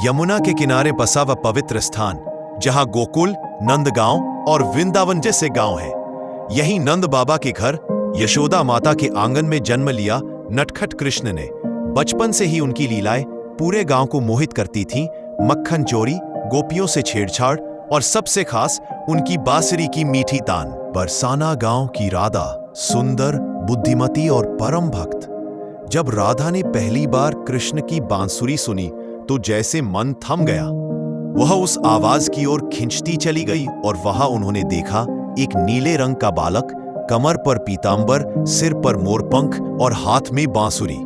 यमुना के किनारे बसा वह पवित्र स्थान जहां गोकुल, नंदगांव और वृंदावन जैसे गांव हैं। यही नंद बाबा के घर यशोदा माता के आंगन में जन्म लिया नटखट कृष्ण ने बचपन से ही उनकी लीलाएं पूरे गांव को मोहित करती थीं। मक्खन चोरी, गोपियों से छेड़छाड़ और सबसे खास उनकी बांसुरी की मीठी तान। बरसाना गांव की राधा सुंदर, बुद्धिमती और परम भक्त। जब राधा ने पहली बार कृष्ण की बांसुरी सुनी तो जैसे मन थम गया। वह उस आवाज की ओर खिंचती चली गई और वहां उन्होंने देखा एक नीले रंग का बालक, कमर पर पीतांबर, सिर पर मोरपंख और हाथ में बांसुरी।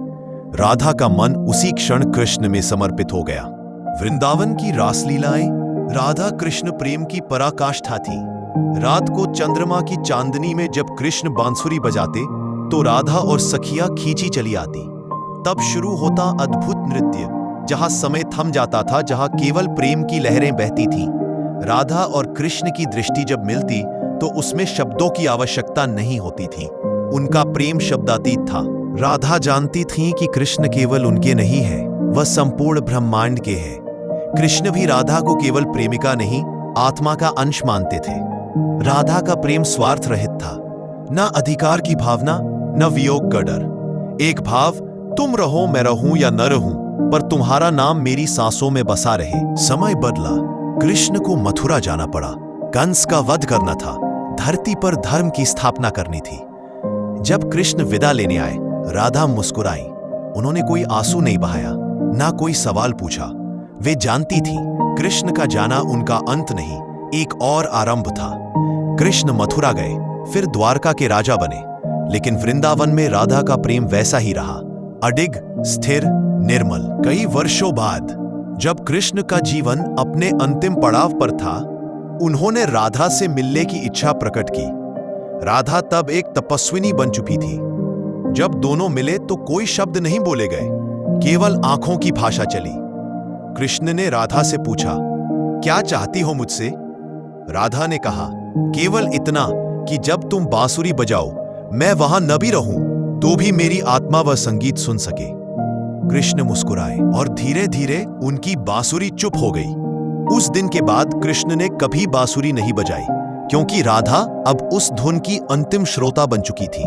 राधा का मन उसी क्षण कृष्ण में समर्पित हो गया। वृंदावन की रासलीलाएं राधा कृष्ण प्रेम की पराकाष्ठा थी। रात को चंद्रमा की चांदनी में जब कृष्ण बांसुरी बजाते तो राधा और सखिया खींची चली आती। तब शुरू होता अद्भुत नृत्य, जहां समय थम जाता था, जहां केवल प्रेम की लहरें बहती थीं। राधा और कृष्ण की दृष्टि जब मिलती तो उसमें शब्दों की आवश्यकता नहीं होती थी। उनका प्रेम शब्दातीत था। राधा जानती थीं कि कृष्ण केवल उनके नहीं है, वह संपूर्ण ब्रह्मांड के हैं। कृष्ण भी राधा को केवल प्रेमिका नहीं, आत्मा का अंश मानते थे। राधा का प्रेम स्वार्थ रहित था, न अधिकार की भावना, न वियोग का डर। एक भाव, तुम रहो मैं रहूं या न रहूं, पर तुम्हारा नाम मेरी सांसों में बसा रहे। समय बदला, कृष्ण को मथुरा जाना पड़ा। कंस का वध करना था, धरती पर धर्म की स्थापना करनी थी। जब कृष्ण विदा लेने आए, राधा मुस्कुराई। उन्होंने कोई आंसू नहीं बहाया, ना कोई सवाल पूछा। वे जानती थी कृष्ण का जाना उनका अंत नहीं, एक और आरंभ था। कृष्ण मथुरा गए, फिर द्वारका के राजा बने, लेकिन वृंदावन में राधा का प्रेम वैसा ही रहा, अडिग, स्थिर, निर्मल। कई वर्षों बाद जब कृष्ण का जीवन अपने अंतिम पड़ाव पर था, उन्होंने राधा से मिलने की इच्छा प्रकट की। राधा तब एक तपस्विनी बन चुकी थी। जब दोनों मिले तो कोई शब्द नहीं बोले गए, केवल आंखों की भाषा चली। कृष्ण ने राधा से पूछा, क्या चाहती हो मुझसे? राधा ने कहा, केवल इतना कि जब तुम बांसुरी बजाओ, मैं वहां न भी रहूं तो भी मेरी आत्मा वह संगीत सुन सके। कृष्ण मुस्कुराए और धीरे धीरे उनकी बांसुरी चुप हो गई। उस दिन के बाद कृष्ण ने कभी बांसुरी नहीं बजाई, क्योंकि राधा अब उस धुन की अंतिम श्रोता बन चुकी थी।